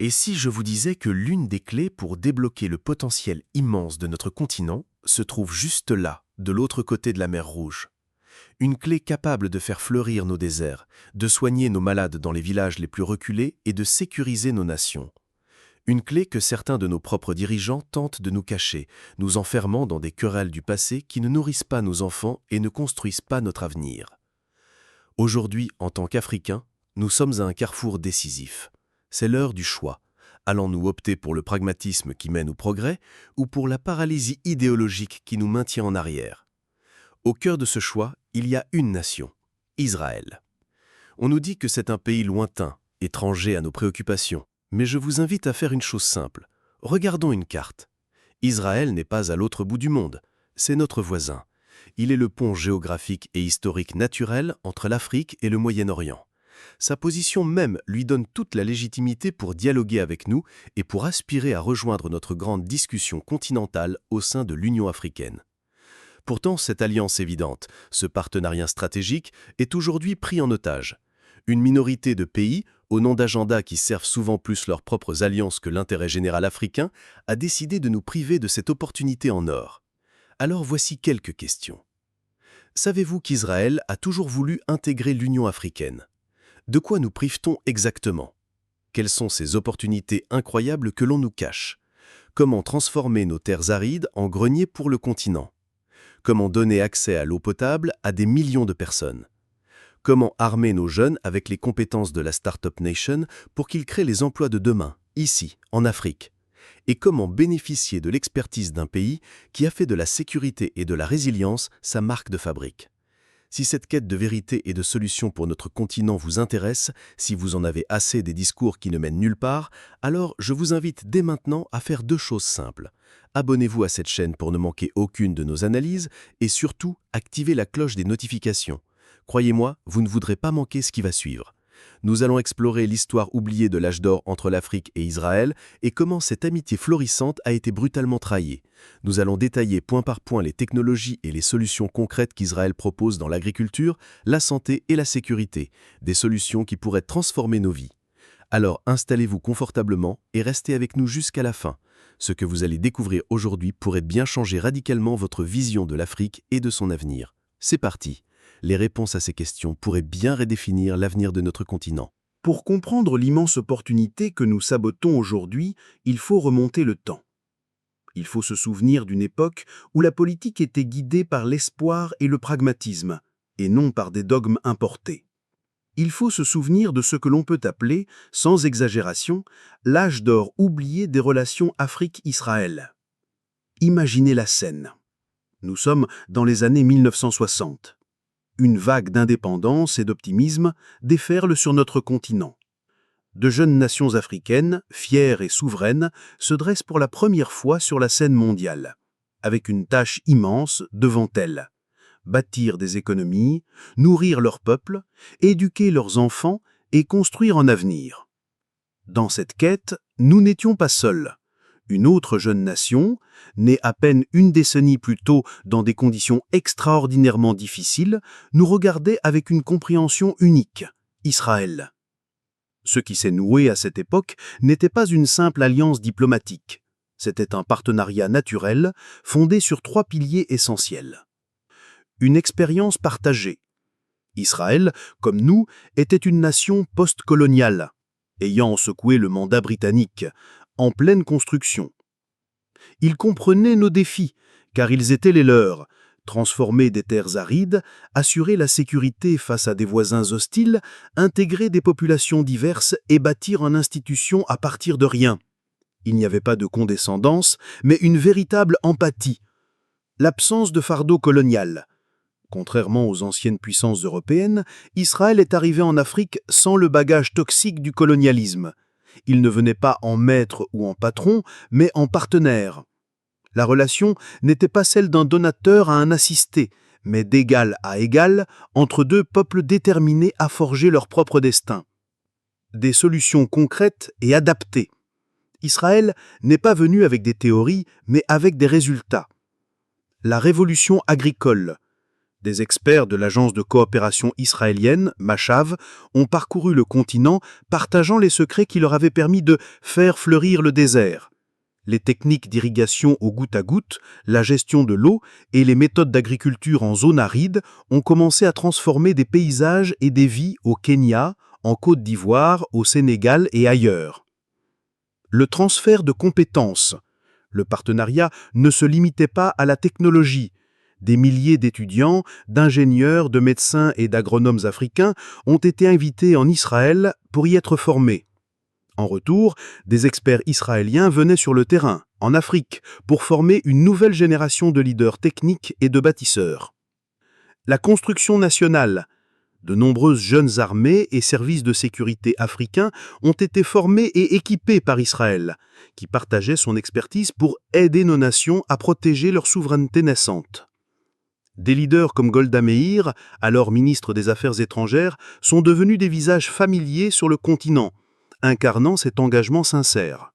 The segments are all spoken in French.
Et si je vous disais que l'une des clés pour débloquer le potentiel immense de notre continent se trouve juste là, de l'autre côté de la mer Rouge? Une clé capable de faire fleurir nos déserts, de soigner nos malades dans les villages les plus reculés et de sécuriser nos nations. Une clé que certains de nos propres dirigeants tentent de nous cacher, nous enfermant dans des querelles du passé qui ne nourrissent pas nos enfants et ne construisent pas notre avenir. Aujourd'hui, en tant qu'Africains, nous sommes à un carrefour décisif. C'est l'heure du choix. Allons-nous opter pour le pragmatisme qui mène au progrès ou pour la paralysie idéologique qui nous maintient en arrière? Au cœur de ce choix, il y a une nation, Israël. On nous dit que c'est un pays lointain, étranger à nos préoccupations, mais je vous invite à faire une chose simple. Regardons une carte. Israël n'est pas à l'autre bout du monde, c'est notre voisin. Il est le pont géographique et historique naturel entre l'Afrique et le Moyen-Orient. Sa position même lui donne toute la légitimité pour dialoguer avec nous et pour aspirer à rejoindre notre grande discussion continentale au sein de l'Union africaine. Pourtant, cette alliance évidente, ce partenariat stratégique, est aujourd'hui pris en otage. Une minorité de pays, au nom d'agendas qui servent souvent plus leurs propres alliances que l'intérêt général africain, a décidé de nous priver de cette opportunité en or. Alors voici quelques questions. Savez-vous qu'Israël a toujours voulu intégrer l'Union africaine? De quoi nous prive-t-on exactement? Quelles sont ces opportunités incroyables que l'on nous cache? Comment transformer nos terres arides en greniers pour le continent? Comment donner accès à l'eau potable à des millions de personnes? Comment armer nos jeunes avec les compétences de la Startup Nation pour qu'ils créent les emplois de demain, ici, en Afrique? Et comment bénéficier de l'expertise d'un pays qui a fait de la sécurité et de la résilience sa marque de fabrique? Si cette quête de vérité et de solutions pour notre continent vous intéresse, si vous en avez assez des discours qui ne mènent nulle part, alors je vous invite dès maintenant à faire deux choses simples. Abonnez-vous à cette chaîne pour ne manquer aucune de nos analyses et surtout, activez la cloche des notifications. Croyez-moi, vous ne voudrez pas manquer ce qui va suivre. Nous allons explorer l'histoire oubliée de l'âge d'or entre l'Afrique et Israël et comment cette amitié florissante a été brutalement trahie. Nous allons détailler point par point les technologies et les solutions concrètes qu'Israël propose dans l'agriculture, la santé et la sécurité, des solutions qui pourraient transformer nos vies. Alors installez-vous confortablement et restez avec nous jusqu'à la fin. Ce que vous allez découvrir aujourd'hui pourrait bien changer radicalement votre vision de l'Afrique et de son avenir. C'est parti! Les réponses à ces questions pourraient bien redéfinir l'avenir de notre continent. Pour comprendre l'immense opportunité que nous sabotons aujourd'hui, il faut remonter le temps. Il faut se souvenir d'une époque où la politique était guidée par l'espoir et le pragmatisme, et non par des dogmes importés. Il faut se souvenir de ce que l'on peut appeler, sans exagération, l'âge d'or oublié des relations Afrique-Israël. Imaginez la scène. Nous sommes dans les années 1960. Une vague d'indépendance et d'optimisme déferle sur notre continent. De jeunes nations africaines, fières et souveraines, se dressent pour la première fois sur la scène mondiale, avec une tâche immense devant elles: bâtir des économies, nourrir leur peuple, éduquer leurs enfants et construire un avenir. Dans cette quête, nous n'étions pas seuls. Une autre jeune nation, née à peine une décennie plus tôt dans des conditions extraordinairement difficiles, nous regardait avec une compréhension unique: Israël. Ce qui s'est noué à cette époque n'était pas une simple alliance diplomatique. C'était un partenariat naturel fondé sur trois piliers essentiels. Une expérience partagée. Israël, comme nous, était une nation post-coloniale, ayant secoué le mandat britannique, en pleine construction. Ils comprenaient nos défis, car ils étaient les leurs: transformer des terres arides, assurer la sécurité face à des voisins hostiles, intégrer des populations diverses et bâtir une institution à partir de rien. Il n'y avait pas de condescendance, mais une véritable empathie. L'absence de fardeau colonial. Contrairement aux anciennes puissances européennes, Israël est arrivé en Afrique sans le bagage toxique du colonialisme. Il ne venait pas en maître ou en patron, mais en partenaire. La relation n'était pas celle d'un donateur à un assisté, mais d'égal à égal entre deux peuples déterminés à forger leur propre destin. Des solutions concrètes et adaptées. Israël n'est pas venu avec des théories, mais avec des résultats. La révolution agricole. Des experts de l'agence de coopération israélienne, Machav, ont parcouru le continent, partageant les secrets qui leur avaient permis de faire fleurir le désert. Les techniques d'irrigation au goutte à goutte, la gestion de l'eau et les méthodes d'agriculture en zone aride ont commencé à transformer des paysages et des vies au Kenya, en Côte d'Ivoire, au Sénégal et ailleurs. Le transfert de compétences. Le partenariat ne se limitait pas à la technologie. Des milliers d'étudiants, d'ingénieurs, de médecins et d'agronomes africains ont été invités en Israël pour y être formés. En retour, des experts israéliens venaient sur le terrain, en Afrique, pour former une nouvelle génération de leaders techniques et de bâtisseurs. La construction nationale. De nombreuses jeunes armées et services de sécurité africains ont été formés et équipés par Israël, qui partageait son expertise pour aider nos nations à protéger leur souveraineté naissante. Des leaders comme Golda Meir, alors ministre des Affaires étrangères, sont devenus des visages familiers sur le continent, incarnant cet engagement sincère.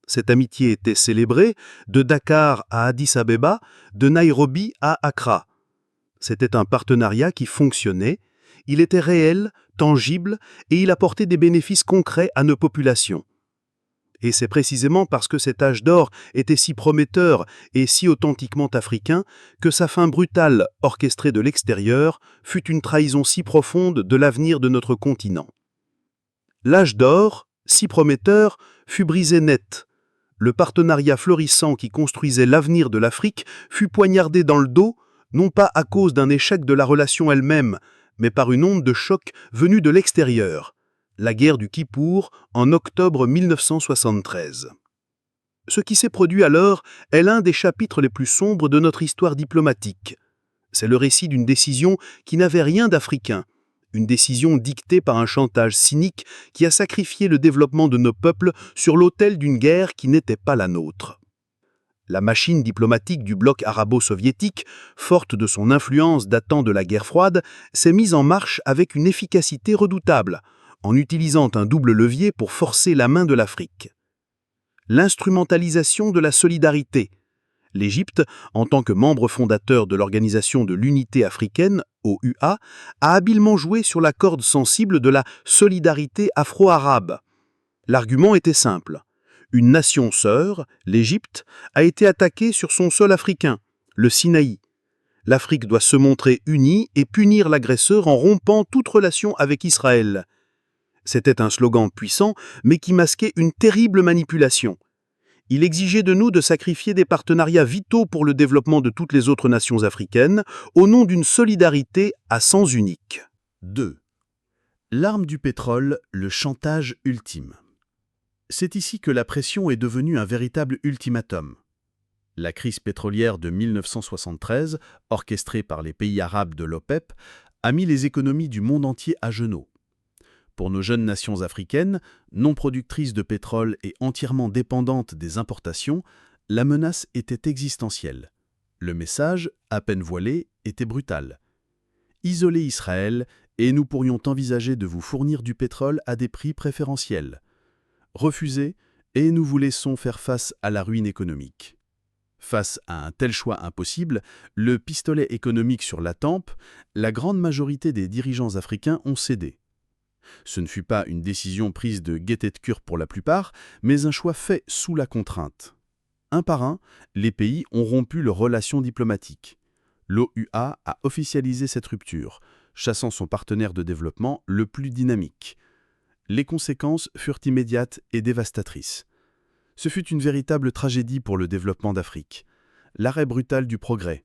Cette amitié était célébrée de Dakar à Addis Abeba, de Nairobi à Accra. C'était un partenariat qui fonctionnait, il était réel, tangible, et il apportait des bénéfices concrets à nos populations. Et c'est précisément parce que cet âge d'or était si prometteur et si authentiquement africain que sa fin brutale, orchestrée de l'extérieur, fut une trahison si profonde de l'avenir de notre continent. L'âge d'or, si prometteur, fut brisé net. Le partenariat florissant qui construisait l'avenir de l'Afrique fut poignardé dans le dos, non pas à cause d'un échec de la relation elle-même, mais par une onde de choc venue de l'extérieur, la guerre du Kippour en octobre 1973. Ce qui s'est produit alors est l'un des chapitres les plus sombres de notre histoire diplomatique. C'est le récit d'une décision qui n'avait rien d'africain, une décision dictée par un chantage cynique qui a sacrifié le développement de nos peuples sur l'autel d'une guerre qui n'était pas la nôtre. La machine diplomatique du bloc arabo-soviétique, forte de son influence datant de la guerre froide, s'est mise en marche avec une efficacité redoutable, en utilisant un double levier pour forcer la main de l'Afrique. L'instrumentalisation de la solidarité. L'Égypte, en tant que membre fondateur de l'Organisation de l'Unité africaine, OUA, a habilement joué sur la corde sensible de la solidarité afro-arabe. L'argument était simple. Une nation sœur, l'Égypte, a été attaquée sur son sol africain, le Sinaï. L'Afrique doit se montrer unie et punir l'agresseur en rompant toute relation avec Israël. C'était un slogan puissant, mais qui masquait une terrible manipulation. Il exigeait de nous de sacrifier des partenariats vitaux pour le développement de toutes les autres nations africaines, au nom d'une solidarité à sens unique. 2. L'arme du pétrole, le chantage ultime. C'est ici que la pression est devenue un véritable ultimatum. La crise pétrolière de 1973, orchestrée par les pays arabes de l'OPEP, a mis les économies du monde entier à genoux. Pour nos jeunes nations africaines, non productrices de pétrole et entièrement dépendantes des importations, la menace était existentielle. Le message, à peine voilé, était brutal. Isolez Israël et nous pourrions envisager de vous fournir du pétrole à des prix préférentiels. Refusez et nous vous laissons faire face à la ruine économique. Face à un tel choix impossible, le pistolet économique sur la tempe, la grande majorité des dirigeants africains ont cédé. Ce ne fut pas une décision prise de gaieté de cœur pour la plupart, mais un choix fait sous la contrainte. Un par un, les pays ont rompu leurs relations diplomatiques. L'OUA a officialisé cette rupture, chassant son partenaire de développement le plus dynamique. Les conséquences furent immédiates et dévastatrices. Ce fut une véritable tragédie pour le développement d'Afrique. L'arrêt brutal du progrès.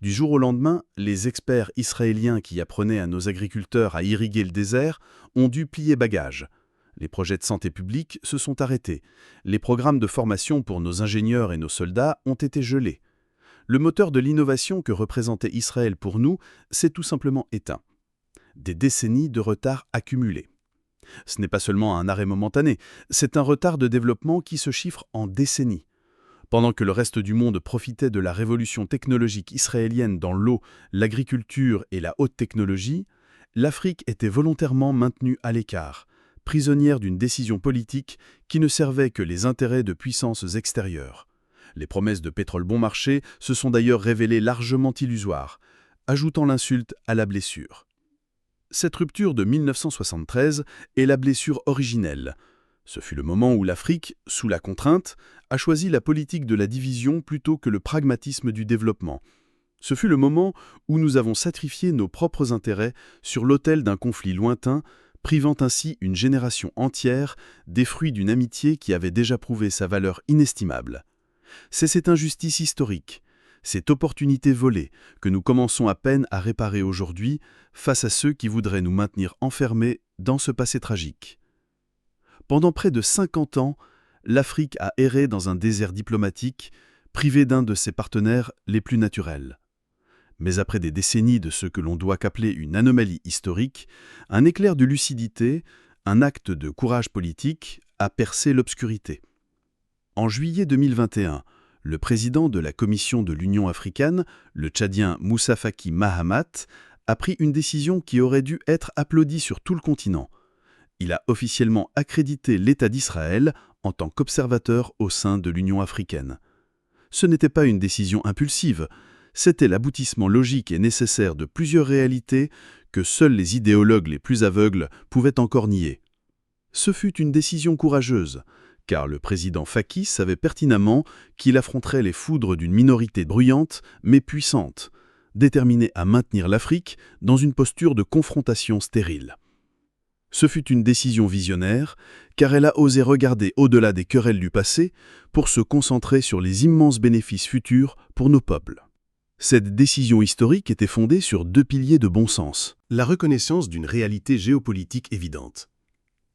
Du jour au lendemain, les experts israéliens qui apprenaient à nos agriculteurs à irriguer le désert ont dû plier bagages. Les projets de santé publique se sont arrêtés. Les programmes de formation pour nos ingénieurs et nos soldats ont été gelés. Le moteur de l'innovation que représentait Israël pour nous s'est tout simplement éteint. Des décennies de retard accumulés. Ce n'est pas seulement un arrêt momentané, c'est un retard de développement qui se chiffre en décennies. Pendant que le reste du monde profitait de la révolution technologique israélienne dans l'eau, l'agriculture et la haute technologie, l'Afrique était volontairement maintenue à l'écart, prisonnière d'une décision politique qui ne servait que les intérêts de puissances extérieures. Les promesses de pétrole bon marché se sont d'ailleurs révélées largement illusoires. ajoutant l'insulte à la blessure. Cette rupture de 1973 est la blessure originelle. Ce fut le moment où l'Afrique, sous la contrainte, a choisi la politique de la division plutôt que le pragmatisme du développement. Ce fut le moment où nous avons sacrifié nos propres intérêts sur l'autel d'un conflit lointain, privant ainsi une génération entière des fruits d'une amitié qui avait déjà prouvé sa valeur inestimable. C'est cette injustice historique, cette opportunité volée, que nous commençons à peine à réparer aujourd'hui face à ceux qui voudraient nous maintenir enfermés dans ce passé tragique. Pendant près de 50 ans, l'Afrique a erré dans un désert diplomatique, privée d'un de ses partenaires les plus naturels. Mais après des décennies de ce que l'on doit qu'appeler une anomalie historique, un éclair de lucidité, un acte de courage politique a percé l'obscurité. En juillet 2021, le président de la Commission de l'Union africaine, le Tchadien Moussa Faki Mahamat, a pris une décision qui aurait dû être applaudie sur tout le continent. Il a officiellement accrédité l'État d'Israël en tant qu'observateur au sein de l'Union africaine. Ce n'était pas une décision impulsive, c'était l'aboutissement logique et nécessaire de plusieurs réalités que seuls les idéologues les plus aveugles pouvaient encore nier. Ce fut une décision courageuse, car le président Faki savait pertinemment qu'il affronterait les foudres d'une minorité bruyante mais puissante, déterminée à maintenir l'Afrique dans une posture de confrontation stérile. Ce fut une décision visionnaire, car elle a osé regarder au-delà des querelles du passé pour se concentrer sur les immenses bénéfices futurs pour nos peuples. Cette décision historique était fondée sur 2 piliers de bon sens. La reconnaissance d'une réalité géopolitique évidente.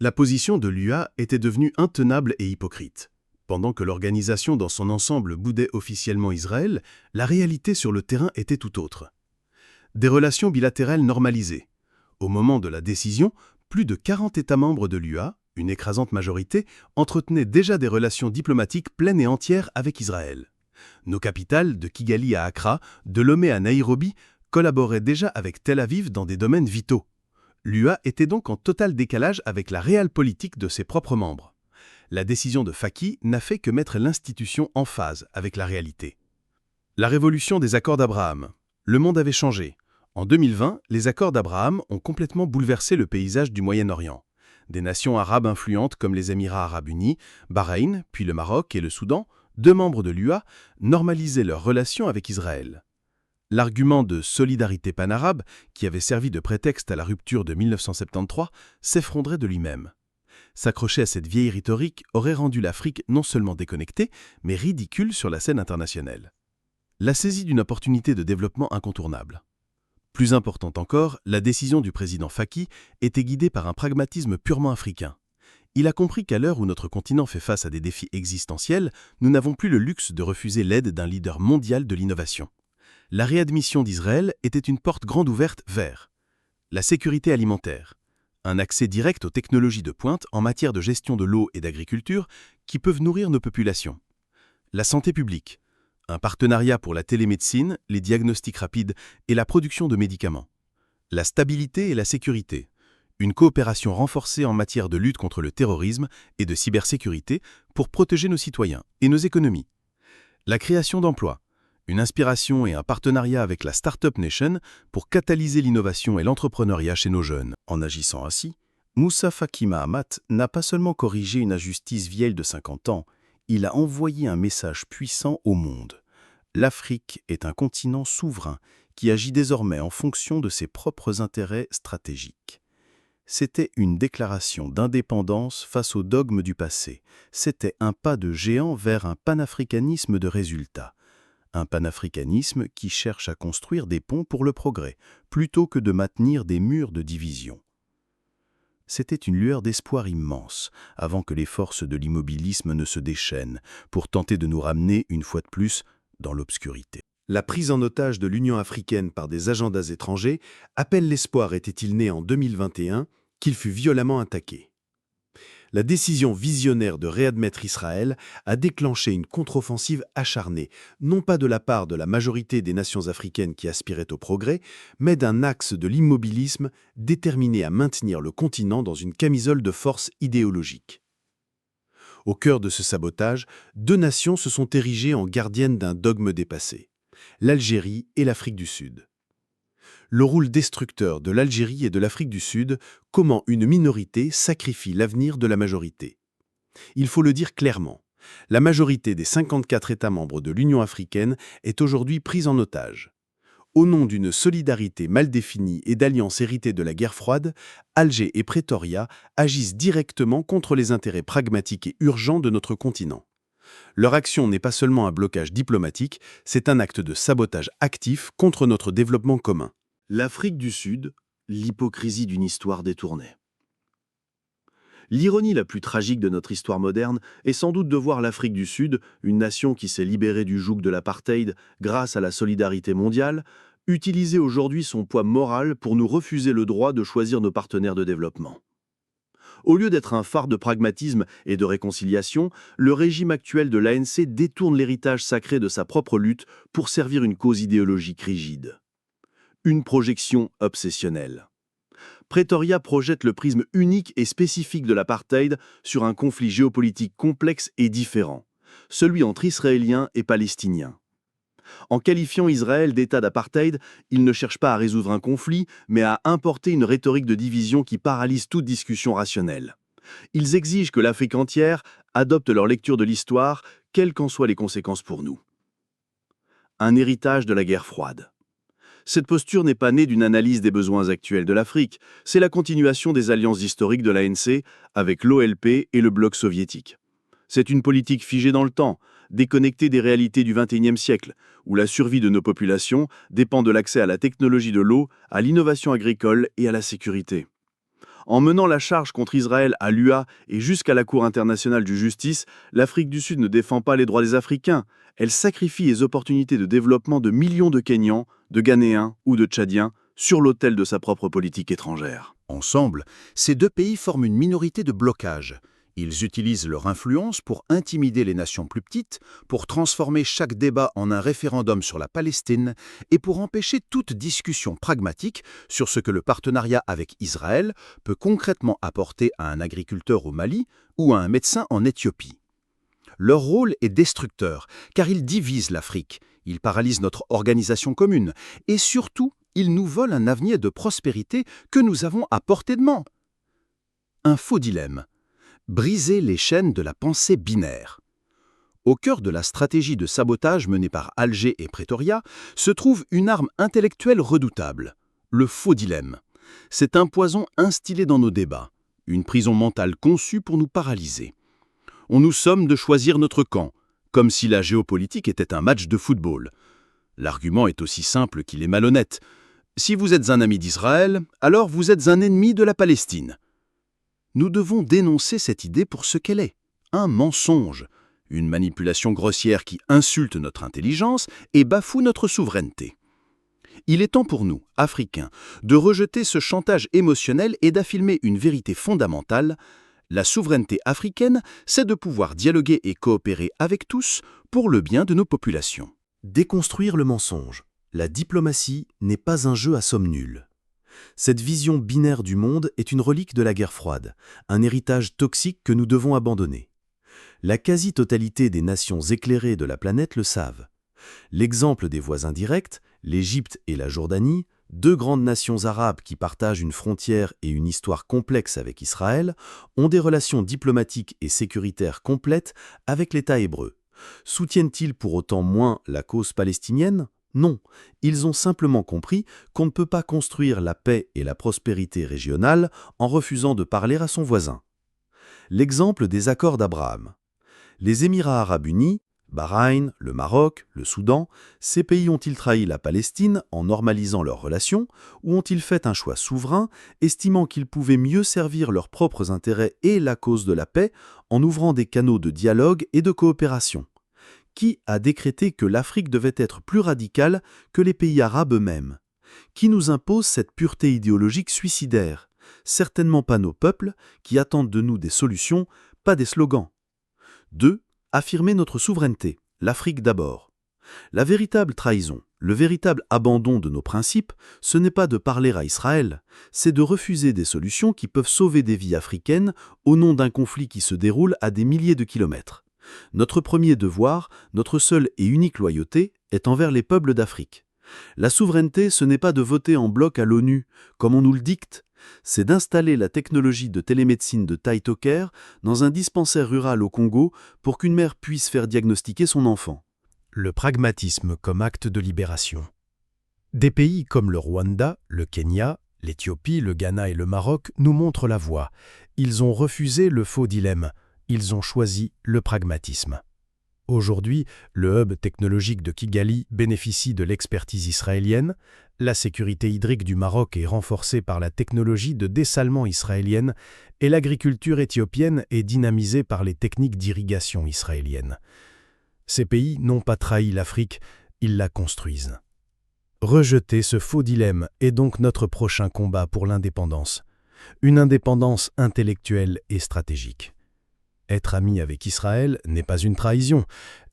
La position de l'UA était devenue intenable et hypocrite. Pendant que l'organisation dans son ensemble boudait officiellement Israël, la réalité sur le terrain était tout autre. Des relations bilatérales normalisées. Au moment de la décision, plus de 40 États membres de l'UA, une écrasante majorité, entretenaient déjà des relations diplomatiques pleines et entières avec Israël. Nos capitales, de Kigali à Accra, de Lomé à Nairobi, collaboraient déjà avec Tel Aviv dans des domaines vitaux. L'UA était donc en total décalage avec la réelle politique de ses propres membres. La décision de Faki n'a fait que mettre l'institution en phase avec la réalité. La révolution des accords d'Abraham. Le monde avait changé. En 2020, les accords d'Abraham ont complètement bouleversé le paysage du Moyen-Orient. Des nations arabes influentes comme les Émirats arabes unis, Bahreïn, puis le Maroc et le Soudan, 2 membres de l'UA, normalisaient leurs relations avec Israël. L'argument de solidarité panarabe, qui avait servi de prétexte à la rupture de 1973, s'effondrait de lui-même. S'accrocher à cette vieille rhétorique aurait rendu l'Afrique non seulement déconnectée, mais ridicule sur la scène internationale. La saisie d'une opportunité de développement incontournable. Plus importante encore, la décision du président Faki était guidée par un pragmatisme purement africain. Il a compris qu'à l'heure où notre continent fait face à des défis existentiels, nous n'avons plus le luxe de refuser l'aide d'un leader mondial de l'innovation. La réadmission d'Israël était une porte grande ouverte vers la sécurité alimentaire, un accès direct aux technologies de pointe en matière de gestion de l'eau et d'agriculture qui peuvent nourrir nos populations, la santé publique, un partenariat pour la télémédecine, les diagnostics rapides et la production de médicaments, la stabilité et la sécurité, une coopération renforcée en matière de lutte contre le terrorisme et de cybersécurité pour protéger nos citoyens et nos économies, la création d'emplois, une inspiration et un partenariat avec la Startup Nation pour catalyser l'innovation et l'entrepreneuriat chez nos jeunes. En agissant ainsi, Moussa Faki Mahamat n'a pas seulement corrigé une injustice vieille de 50 ans, il a envoyé un message puissant au monde. L'Afrique est un continent souverain qui agit désormais en fonction de ses propres intérêts stratégiques. C'était une déclaration d'indépendance face aux dogmes du passé. C'était un pas de géant vers un panafricanisme de résultats. Un panafricanisme qui cherche à construire des ponts pour le progrès, plutôt que de maintenir des murs de division. C'était une lueur d'espoir immense, avant que les forces de l'immobilisme ne se déchaînent, pour tenter de nous ramener, une fois de plus, dans l'obscurité. La prise en otage de l'Union africaine par des agendas étrangers, à peine l'espoir était-il né en 2021, qu'il fut violemment attaqué. La décision visionnaire de réadmettre Israël a déclenché une contre-offensive acharnée, non pas de la part de la majorité des nations africaines qui aspiraient au progrès, mais d'un axe de l'immobilisme déterminé à maintenir le continent dans une camisole de force idéologique. Au cœur de ce sabotage, 2 nations se sont érigées en gardiennes d'un dogme dépassé, l'Algérie et l'Afrique du Sud. Le rôle destructeur de l'Algérie et de l'Afrique du Sud, comment une minorité sacrifie l'avenir de la majorité. Il faut le dire clairement, la majorité des 54 États membres de l'Union africaine est aujourd'hui prise en otage. Au nom d'une solidarité mal définie et d'alliances héritées de la guerre froide, Alger et Pretoria agissent directement contre les intérêts pragmatiques et urgents de notre continent. Leur action n'est pas seulement un blocage diplomatique, c'est un acte de sabotage actif contre notre développement commun. L'Afrique du Sud, l'hypocrisie d'une histoire détournée. L'ironie la plus tragique de notre histoire moderne est sans doute de voir l'Afrique du Sud, une nation qui s'est libérée du joug de l'apartheid grâce à la solidarité mondiale, utiliser aujourd'hui son poids moral pour nous refuser le droit de choisir nos partenaires de développement. Au lieu d'être un phare de pragmatisme et de réconciliation, le régime actuel de l'ANC détourne l'héritage sacré de sa propre lutte pour servir une cause idéologique rigide. Une projection obsessionnelle. Pretoria projette le prisme unique et spécifique de l'apartheid sur un conflit géopolitique complexe et différent, celui entre Israéliens et Palestiniens. En qualifiant Israël d'État d'apartheid, ils ne cherchent pas à résoudre un conflit, mais à importer une rhétorique de division qui paralyse toute discussion rationnelle. Ils exigent que l'Afrique entière adopte leur lecture de l'histoire, quelles qu'en soient les conséquences pour nous. Un héritage de la guerre froide. Cette posture n'est pas née d'une analyse des besoins actuels de l'Afrique, c'est la continuation des alliances historiques de l'ANC avec l'OLP et le bloc soviétique. C'est une politique figée dans le temps, déconnectée des réalités du XXIe siècle, où la survie de nos populations dépend de l'accès à la technologie de l'eau, à l'innovation agricole et à la sécurité. En menant la charge contre Israël à l'UA et jusqu'à la Cour internationale de justice, l'Afrique du Sud ne défend pas les droits des Africains, elle sacrifie les opportunités de développement de millions de Kenyans, de Ghanéens ou de Tchadiens sur l'autel de sa propre politique étrangère. Ensemble, ces deux pays forment une minorité de blocage. Ils utilisent leur influence pour intimider les nations plus petites, pour transformer chaque débat en un référendum sur la Palestine et pour empêcher toute discussion pragmatique sur ce que le partenariat avec Israël peut concrètement apporter à un agriculteur au Mali ou à un médecin en Éthiopie. Leur rôle est destructeur, car ils divisent l'Afrique, ils paralysent notre organisation commune et surtout, ils nous volent un avenir de prospérité que nous avons à portée de main. Un faux dilemme. Briser les chaînes de la pensée binaire. Au cœur de la stratégie de sabotage menée par Alger et Pretoria se trouve une arme intellectuelle redoutable, le faux dilemme. C'est un poison instillé dans nos débats, une prison mentale conçue pour nous paralyser. On nous somme de choisir notre camp, comme si la géopolitique était un match de football. L'argument est aussi simple qu'il est malhonnête. Si vous êtes un ami d'Israël, alors vous êtes un ennemi de la Palestine. Nous devons dénoncer cette idée pour ce qu'elle est, un mensonge, une manipulation grossière qui insulte notre intelligence et bafoue notre souveraineté. Il est temps pour nous, Africains, de rejeter ce chantage émotionnel et d'affirmer une vérité fondamentale. La souveraineté africaine, c'est de pouvoir dialoguer et coopérer avec tous pour le bien de nos populations. Déconstruire le mensonge. La diplomatie n'est pas un jeu à somme nulle. Cette vision binaire du monde est une relique de la guerre froide, un héritage toxique que nous devons abandonner. La quasi-totalité des nations éclairées de la planète le savent. L'exemple des voisins directs, l'Égypte et la Jordanie, deux grandes nations arabes qui partagent une frontière et une histoire complexe avec Israël, ont des relations diplomatiques et sécuritaires complètes avec l'État hébreu. Soutiennent-ils pour autant moins la cause palestinienne ? Non, ils ont simplement compris qu'on ne peut pas construire la paix et la prospérité régionale en refusant de parler à son voisin. L'exemple des accords d'Abraham. Les Émirats arabes unis, Bahreïn, le Maroc, le Soudan, ces pays ont-ils trahi la Palestine en normalisant leurs relations ou ont-ils fait un choix souverain, estimant qu'ils pouvaient mieux servir leurs propres intérêts et la cause de la paix en ouvrant des canaux de dialogue et de coopération ? Qui a décrété que l'Afrique devait être plus radicale que les pays arabes eux-mêmes? Qui nous impose cette pureté idéologique suicidaire? Certainement pas nos peuples, qui attendent de nous des solutions, pas des slogans. 2. Affirmer notre souveraineté, l'Afrique d'abord. La véritable trahison, le véritable abandon de nos principes, ce n'est pas de parler à Israël, c'est de refuser des solutions qui peuvent sauver des vies africaines au nom d'un conflit qui se déroule à des milliers de kilomètres. Notre premier devoir, notre seule et unique loyauté, est envers les peuples d'Afrique. La souveraineté, ce n'est pas de voter en bloc à l'ONU, comme on nous le dicte, c'est d'installer la technologie de télémédecine de Taito-Care dans un dispensaire rural au Congo pour qu'une mère puisse faire diagnostiquer son enfant. Le pragmatisme comme acte de libération. Des pays comme le Rwanda, le Kenya, l'Éthiopie, le Ghana et le Maroc nous montrent la voie. Ils ont refusé le faux dilemme. Ils ont choisi le pragmatisme. Aujourd'hui, le hub technologique de Kigali bénéficie de l'expertise israélienne, la sécurité hydrique du Maroc est renforcée par la technologie de dessalement israélienne et l'agriculture éthiopienne est dynamisée par les techniques d'irrigation israéliennes. Ces pays n'ont pas trahi l'Afrique, ils la construisent. Rejeter ce faux dilemme est donc notre prochain combat pour l'indépendance. Une indépendance intellectuelle et stratégique. Être ami avec Israël n'est pas une trahison,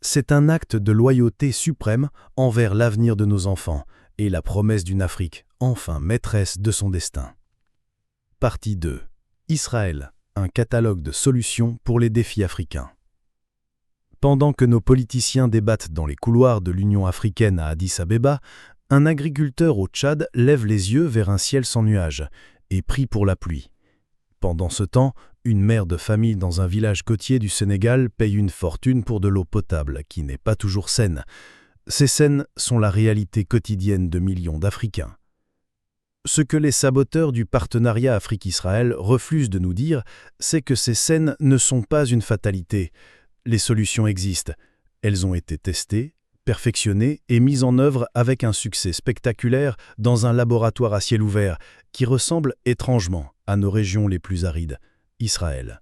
c'est un acte de loyauté suprême envers l'avenir de nos enfants et la promesse d'une Afrique enfin maîtresse de son destin. Partie 2. Israël, un catalogue de solutions pour les défis africains. Pendant que nos politiciens débattent dans les couloirs de l'Union africaine à Addis-Abeba, un agriculteur au Tchad lève les yeux vers un ciel sans nuages et prie pour la pluie. Pendant ce temps, une mère de famille dans un village côtier du Sénégal paye une fortune pour de l'eau potable, qui n'est pas toujours saine. Ces scènes sont la réalité quotidienne de millions d'Africains. Ce que les saboteurs du partenariat Afrique-Israël refusent de nous dire, c'est que ces scènes ne sont pas une fatalité. Les solutions existent. Elles ont été testées, perfectionnées et mises en œuvre avec un succès spectaculaire dans un laboratoire à ciel ouvert qui ressemble étrangement à nos régions les plus arides, Israël.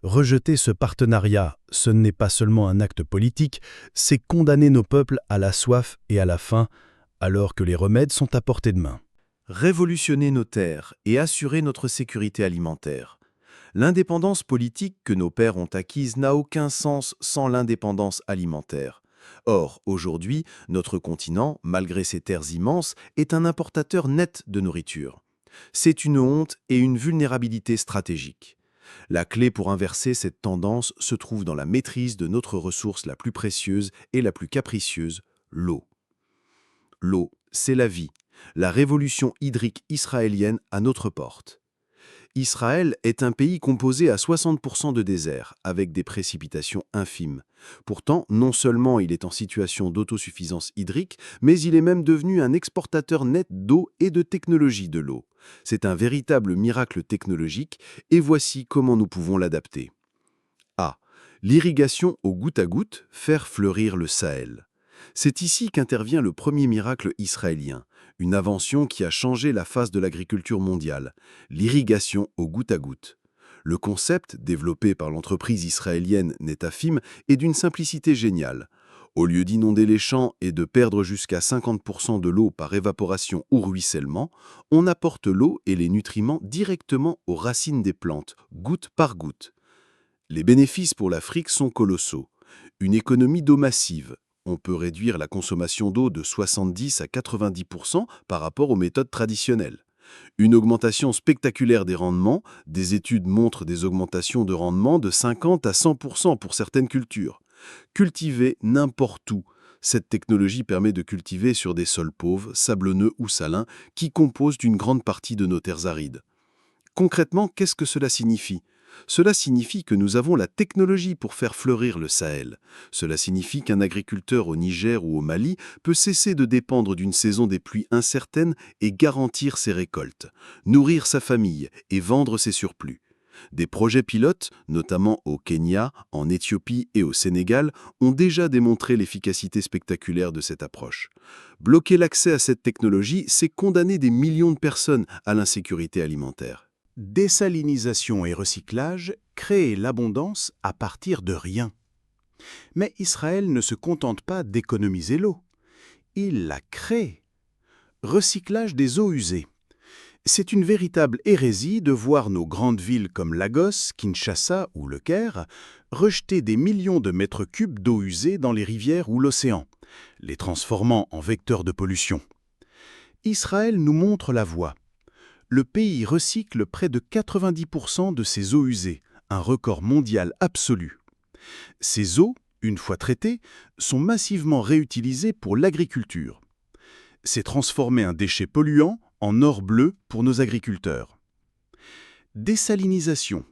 Rejeter ce partenariat, ce n'est pas seulement un acte politique, c'est condamner nos peuples à la soif et à la faim, alors que les remèdes sont à portée de main. Révolutionner nos terres et assurer notre sécurité alimentaire. L'indépendance politique que nos pères ont acquise n'a aucun sens sans l'indépendance alimentaire. Or, aujourd'hui, notre continent, malgré ses terres immenses, est un importateur net de nourriture. C'est une honte et une vulnérabilité stratégique. La clé pour inverser cette tendance se trouve dans la maîtrise de notre ressource la plus précieuse et la plus capricieuse, l'eau. L'eau, c'est la vie. La révolution hydrique israélienne à notre porte. Israël est un pays composé à 60% de désert, avec des précipitations infimes. Pourtant, non seulement il est en situation d'autosuffisance hydrique, mais il est même devenu un exportateur net d'eau et de technologie de l'eau. C'est un véritable miracle technologique, et voici comment nous pouvons l'adapter. A. L'irrigation au goutte à goutte, faire fleurir le Sahel. C'est ici qu'intervient le premier miracle israélien, une invention qui a changé la face de l'agriculture mondiale, l'irrigation au goutte à goutte. Le concept, développé par l'entreprise israélienne Netafim, est d'une simplicité géniale. Au lieu d'inonder les champs et de perdre jusqu'à 50% de l'eau par évaporation ou ruissellement, on apporte l'eau et les nutriments directement aux racines des plantes, goutte par goutte. Les bénéfices pour l'Afrique sont colossaux. Une économie d'eau massive. On peut réduire la consommation d'eau de 70 à 90% par rapport aux méthodes traditionnelles. Une augmentation spectaculaire des rendements, des études montrent des augmentations de rendement de 50 à 100% pour certaines cultures. Cultiver n'importe où. Cette technologie permet de cultiver sur des sols pauvres, sablonneux ou salins, qui composent une grande partie de nos terres arides. Concrètement, qu'est-ce que cela signifie ? Cela signifie que nous avons la technologie pour faire fleurir le Sahel. Cela signifie qu'un agriculteur au Niger ou au Mali peut cesser de dépendre d'une saison des pluies incertaines et garantir ses récoltes, nourrir sa famille et vendre ses surplus. Des projets pilotes, notamment au Kenya, en Éthiopie et au Sénégal, ont déjà démontré l'efficacité spectaculaire de cette approche. Bloquer l'accès à cette technologie, c'est condamner des millions de personnes à l'insécurité alimentaire. Désalinisation et recyclage, créer l'abondance à partir de rien. Mais Israël ne se contente pas d'économiser l'eau. Il la crée. Recyclage des eaux usées. C'est une véritable hérésie de voir nos grandes villes comme Lagos, Kinshasa ou Le Caire rejeter des millions de mètres cubes d'eau usée dans les rivières ou l'océan, les transformant en vecteurs de pollution. Israël nous montre la voie. Le pays recycle près de 90% de ses eaux usées, un record mondial absolu. Ces eaux, une fois traitées, sont massivement réutilisées pour l'agriculture. C'est transformer un déchet polluant en or bleu pour nos agriculteurs. Désalinisation.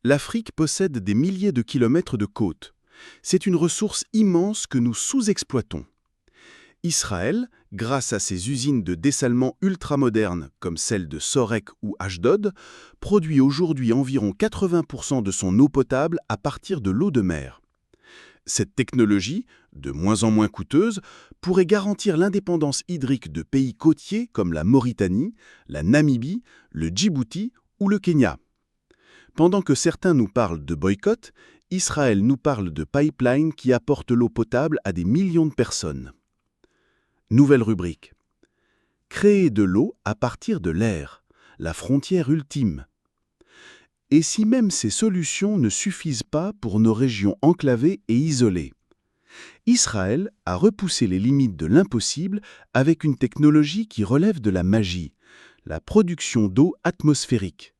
L'Afrique possède des milliers de kilomètres de côtes. C'est une ressource immense que nous sous-exploitons. Israël, grâce à ses usines de dessalement ultramodernes comme celles de Sorek ou Ashdod, produit aujourd'hui environ 80% de son eau potable à partir de l'eau de mer. Cette technologie, de moins en moins coûteuse, pourrait garantir l'indépendance hydrique de pays côtiers comme la Mauritanie, la Namibie, le Djibouti ou le Kenya. Pendant que certains nous parlent de boycott, Israël nous parle de pipelines qui apportent l'eau potable à des millions de personnes. Nouvelle rubrique. Créer de l'eau à partir de l'air, la frontière ultime. Et si même ces solutions ne suffisent pas pour nos régions enclavées et isolées? Israël a repoussé les limites de l'impossible avec une technologie qui relève de la magie, la production d'eau atmosphérique.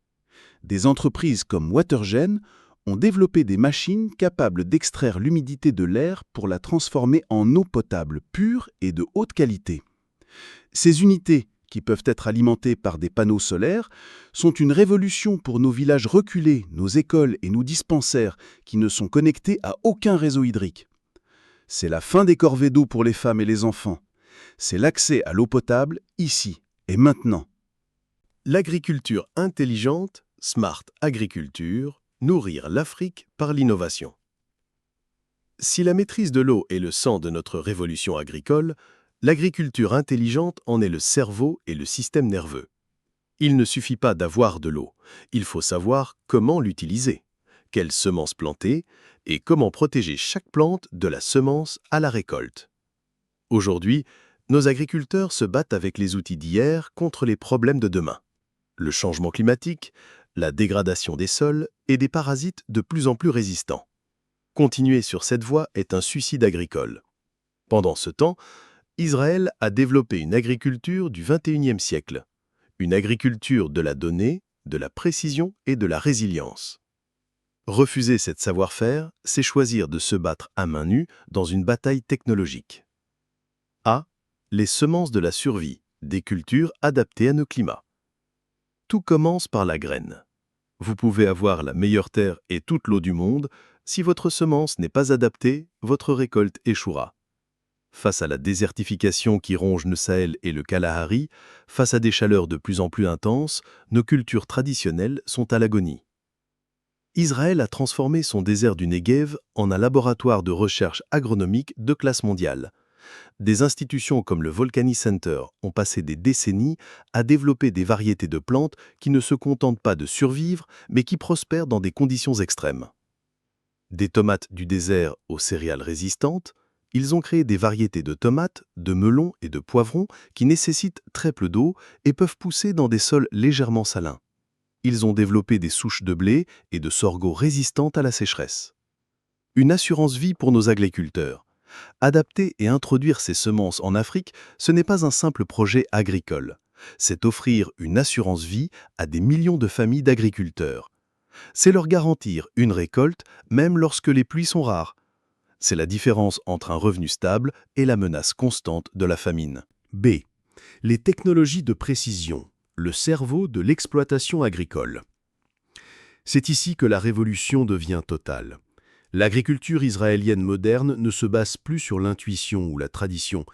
Des entreprises comme Watergen ont développé des machines capables d'extraire l'humidité de l'air pour la transformer en eau potable pure et de haute qualité. Ces unités, qui peuvent être alimentées par des panneaux solaires, sont une révolution pour nos villages reculés, nos écoles et nos dispensaires qui ne sont connectés à aucun réseau hydrique. C'est la fin des corvées d'eau pour les femmes et les enfants. C'est l'accès à l'eau potable ici et maintenant. L'agriculture intelligente, Smart Agriculture, nourrir l'Afrique par l'innovation. Si la maîtrise de l'eau est le sang de notre révolution agricole, l'agriculture intelligente en est le cerveau et le système nerveux. Il ne suffit pas d'avoir de l'eau, il faut savoir comment l'utiliser, quelles semences planter et comment protéger chaque plante de la semence à la récolte. Aujourd'hui, nos agriculteurs se battent avec les outils d'hier contre les problèmes de demain. Le changement climatique, la dégradation des sols et des parasites de plus en plus résistants. Continuer sur cette voie est un suicide agricole. Pendant ce temps, Israël a développé une agriculture du XXIe siècle, une agriculture de la donnée, de la précision et de la résilience. Refuser cette savoir-faire, c'est choisir de se battre à main nue dans une bataille technologique. A. Les semences de la survie, des cultures adaptées à nos climats. Tout commence par la graine. Vous pouvez avoir la meilleure terre et toute l'eau du monde, si votre semence n'est pas adaptée, votre récolte échouera. Face à la désertification qui ronge le Sahel et le Kalahari, face à des chaleurs de plus en plus intenses, nos cultures traditionnelles sont à l'agonie. Israël a transformé son désert du Negev en un laboratoire de recherche agronomique de classe mondiale. Des institutions comme le Volcani Center ont passé des décennies à développer des variétés de plantes qui ne se contentent pas de survivre, mais qui prospèrent dans des conditions extrêmes. Des tomates du désert aux céréales résistantes, ils ont créé des variétés de tomates, de melons et de poivrons qui nécessitent très peu d'eau et peuvent pousser dans des sols légèrement salins. Ils ont développé des souches de blé et de sorgho résistantes à la sécheresse. Une assurance vie pour nos agriculteurs. Adapter et introduire ces semences en Afrique, ce n'est pas un simple projet agricole. C'est offrir une assurance vie à des millions de familles d'agriculteurs. C'est leur garantir une récolte, même lorsque les pluies sont rares. C'est la différence entre un revenu stable et la menace constante de la famine. B. Les technologies de précision, le cerveau de l'exploitation agricole. C'est ici que la révolution devient totale. L'agriculture israélienne moderne ne se base plus sur l'intuition ou la tradition,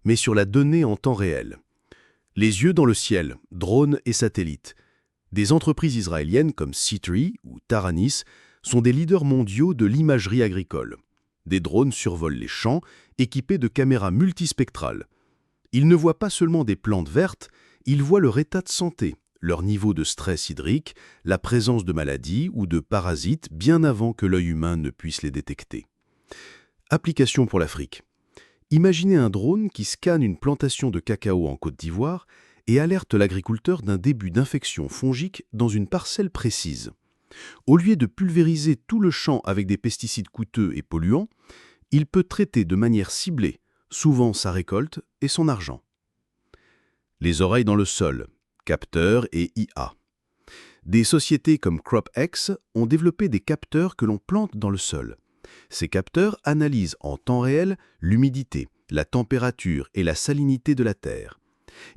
mais sur la donnée en temps réel. Les yeux dans le ciel, drones et satellites. Des entreprises israéliennes comme C3 ou Taranis sont des leaders mondiaux de l'imagerie agricole. Des drones survolent les champs, équipés de caméras multispectrales. Ils ne voient pas seulement des plantes vertes, ils voient leur état de santé, leur niveau de stress hydrique, la présence de maladies ou de parasites bien avant que l'œil humain ne puisse les détecter. Application pour l'Afrique. Imaginez un drone qui scanne une plantation de cacao en Côte d'Ivoire et alerte l'agriculteur d'un début d'infection fongique dans une parcelle précise. Au lieu de pulvériser tout le champ avec des pesticides coûteux et polluants, il peut traiter de manière ciblée, souvent sa récolte et son argent. Les oreilles dans le sol, capteurs et IA. Des sociétés comme CropX ont développé des capteurs que l'on plante dans le sol. Ces capteurs analysent en temps réel l'humidité, la température et la salinité de la terre.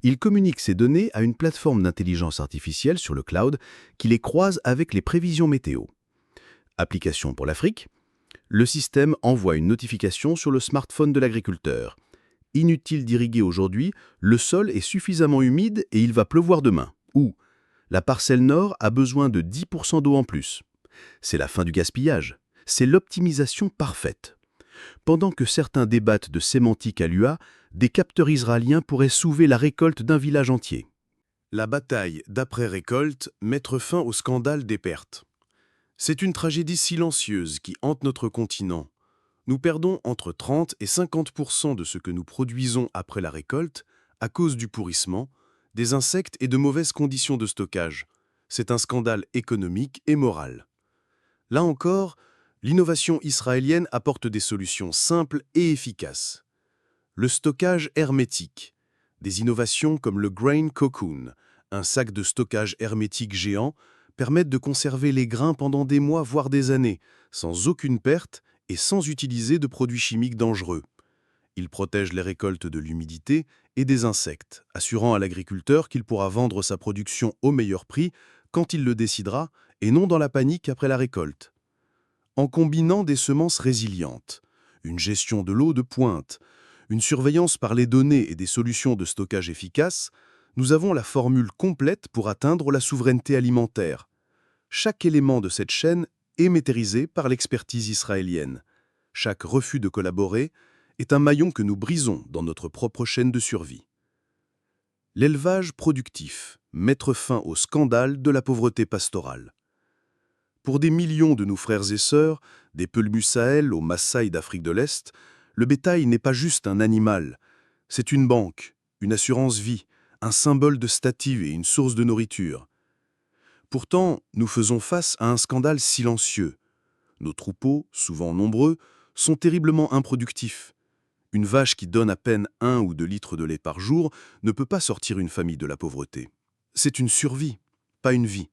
Il communique ces données à une plateforme d'intelligence artificielle sur le cloud qui les croise avec les prévisions météo. Application pour l'Afrique. Le système envoie une notification sur le smartphone de l'agriculteur. Inutile d'irriguer aujourd'hui, le sol est suffisamment humide et il va pleuvoir demain. Ou la parcelle nord a besoin de 10% d'eau en plus. C'est la fin du gaspillage. C'est l'optimisation parfaite. Pendant que certains débattent de sémantique à l'UA, des capteurs israéliens pourraient sauver la récolte d'un village entier. La bataille d'après-récolte, mettre fin au scandale des pertes. C'est une tragédie silencieuse qui hante notre continent. Nous perdons entre 30 et 50% de ce que nous produisons après la récolte à cause du pourrissement, des insectes et de mauvaises conditions de stockage. C'est un scandale économique et moral. Là encore, l'innovation israélienne apporte des solutions simples et efficaces. Le stockage hermétique. Des innovations comme le Grain Cocoon, un sac de stockage hermétique géant, permettent de conserver les grains pendant des mois voire des années, sans aucune perte et sans utiliser de produits chimiques dangereux. Il protège les récoltes de l'humidité et des insectes, assurant à l'agriculteur qu'il pourra vendre sa production au meilleur prix quand il le décidera et non dans la panique après la récolte. En combinant des semences résilientes, une gestion de l'eau de pointe, une surveillance par les données et des solutions de stockage efficaces, nous avons la formule complète pour atteindre la souveraineté alimentaire. Chaque élément de cette chaîne est maîtrisé par l'expertise israélienne. Chaque refus de collaborer est un maillon que nous brisons dans notre propre chaîne de survie. L'élevage productif, mettre fin au scandale de la pauvreté pastorale. Pour des millions de nos frères et sœurs, des Peulhmus Sahel aux Maasai d'Afrique de l'Est, le bétail n'est pas juste un animal, c'est une banque, une assurance vie, un symbole de statut et une source de nourriture. Pourtant, nous faisons face à un scandale silencieux. Nos troupeaux, souvent nombreux, sont terriblement improductifs. Une vache qui donne à peine 1 ou 2 litres de lait par jour ne peut pas sortir une famille de la pauvreté. C'est une survie, pas une vie.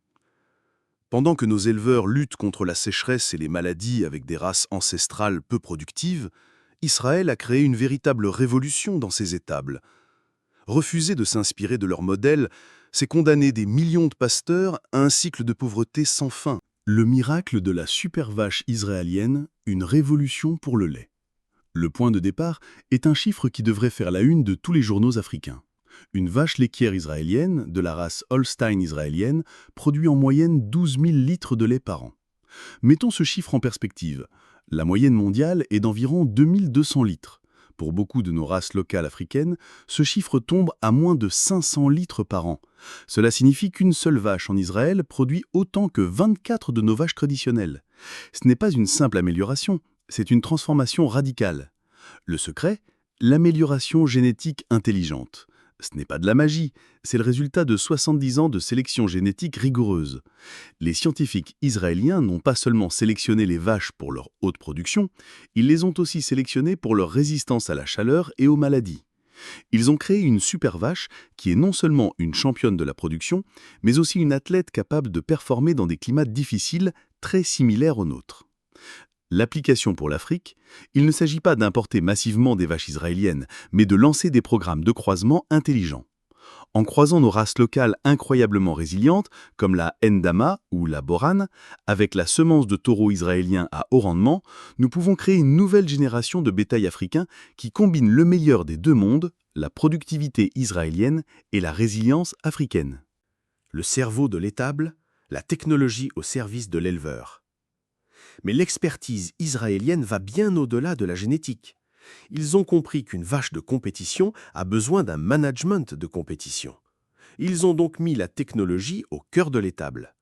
Pendant que nos éleveurs luttent contre la sécheresse et les maladies avec des races ancestrales peu productives, Israël a créé une véritable révolution dans ses étables. Refuser de s'inspirer de leur modèle, c'est condamner des millions de pasteurs à un cycle de pauvreté sans fin. Le miracle de la super vache israélienne, une révolution pour le lait. Le point de départ est un chiffre qui devrait faire la une de tous les journaux africains. Une vache laitière israélienne, de la race Holstein israélienne, produit en moyenne 12 000 litres de lait par an. Mettons ce chiffre en perspective. La moyenne mondiale est d'environ 2200 litres. Pour beaucoup de nos races locales africaines, ce chiffre tombe à moins de 500 litres par an. Cela signifie qu'une seule vache en Israël produit autant que 24 de nos vaches traditionnelles. Ce n'est pas une simple amélioration, c'est une transformation radicale. Le secret, l'amélioration génétique intelligente. Ce n'est pas de la magie, c'est le résultat de 70 ans de sélection génétique rigoureuse. Les scientifiques israéliens n'ont pas seulement sélectionné les vaches pour leur haute production, ils les ont aussi sélectionnées pour leur résistance à la chaleur et aux maladies. Ils ont créé une super vache qui est non seulement une championne de la production, mais aussi une athlète capable de performer dans des climats difficiles très similaires aux nôtres. L'application pour l'Afrique, il ne s'agit pas d'importer massivement des vaches israéliennes, mais de lancer des programmes de croisement intelligents. En croisant nos races locales incroyablement résilientes, comme la Ndama ou la Boran, avec la semence de taureaux israéliens à haut rendement, nous pouvons créer une nouvelle génération de bétail africain qui combine le meilleur des deux mondes, la productivité israélienne et la résilience africaine. Le cerveau de l'étable, la technologie au service de l'éleveur. Mais l'expertise israélienne va bien au-delà de la génétique. Ils ont compris qu'une vache de compétition a besoin d'un management de compétition. Ils ont donc mis la technologie au cœur de l'étable.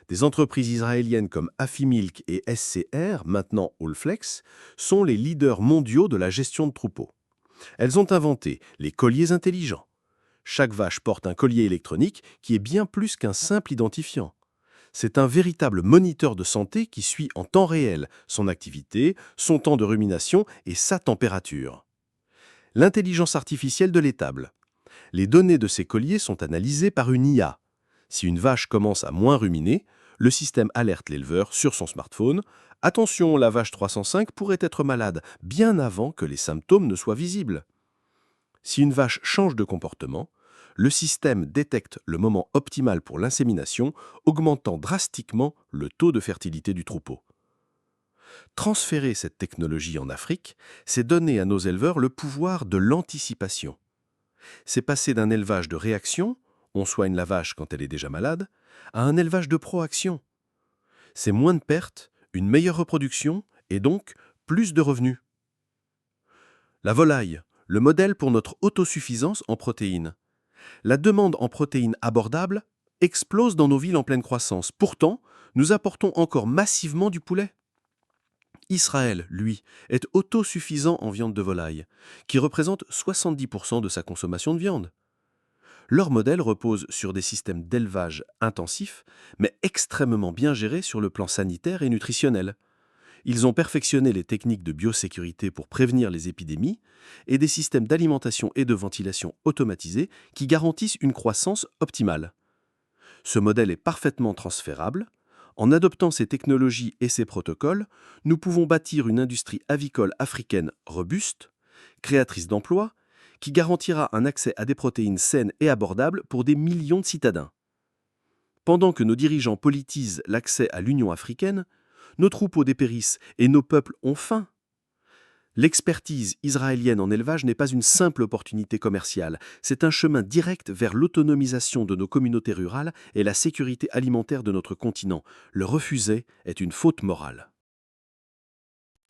Des entreprises israéliennes comme Afimilk et SCR, maintenant Allflex, sont les leaders mondiaux de la gestion de troupeaux. Elles ont inventé les colliers intelligents. Chaque vache porte un collier électronique qui est bien plus qu'un simple identifiant. C'est un véritable moniteur de santé qui suit en temps réel son activité, son temps de rumination et sa température. L'intelligence artificielle de l'étable. Les données de ces colliers sont analysées par une IA. Si une vache commence à moins ruminer, le système alerte l'éleveur sur son smartphone, Attention, la vache 305 pourrait être malade bien avant que les symptômes ne soient visibles. Si une vache change de comportement, le système détecte le moment optimal pour l'insémination, augmentant drastiquement le taux de fertilité du troupeau. Transférer cette technologie en Afrique, c'est donner à nos éleveurs le pouvoir de l'anticipation. C'est passer d'un élevage de réaction, on soigne la vache quand elle est déjà malade, à un élevage de proaction. C'est moins de pertes, une meilleure reproduction et donc plus de revenus. La volaille, le modèle pour notre autosuffisance en protéines. La demande en protéines abordables explose dans nos villes en pleine croissance. Pourtant, nous apportons encore massivement du poulet. Israël, lui, est autosuffisant en viande de volaille, qui représente 70% de sa consommation de viande. Leur modèle repose sur des systèmes d'élevage intensifs, mais extrêmement bien gérés sur le plan sanitaire et nutritionnel. Ils ont perfectionné les techniques de biosécurité pour prévenir les épidémies et des systèmes d'alimentation et de ventilation automatisés qui garantissent une croissance optimale. Ce modèle est parfaitement transférable. En adoptant ces technologies et ces protocoles, nous pouvons bâtir une industrie avicole africaine robuste, créatrice d'emplois, qui garantira un accès à des protéines saines et abordables pour des millions de citadins. Pendant que nos dirigeants politisent l'accès à l'Union africaine, nos troupeaux dépérissent et nos peuples ont faim. L'expertise israélienne en élevage n'est pas une simple opportunité commerciale, c'est un chemin direct vers l'autonomisation de nos communautés rurales et la sécurité alimentaire de notre continent. Le refuser est une faute morale.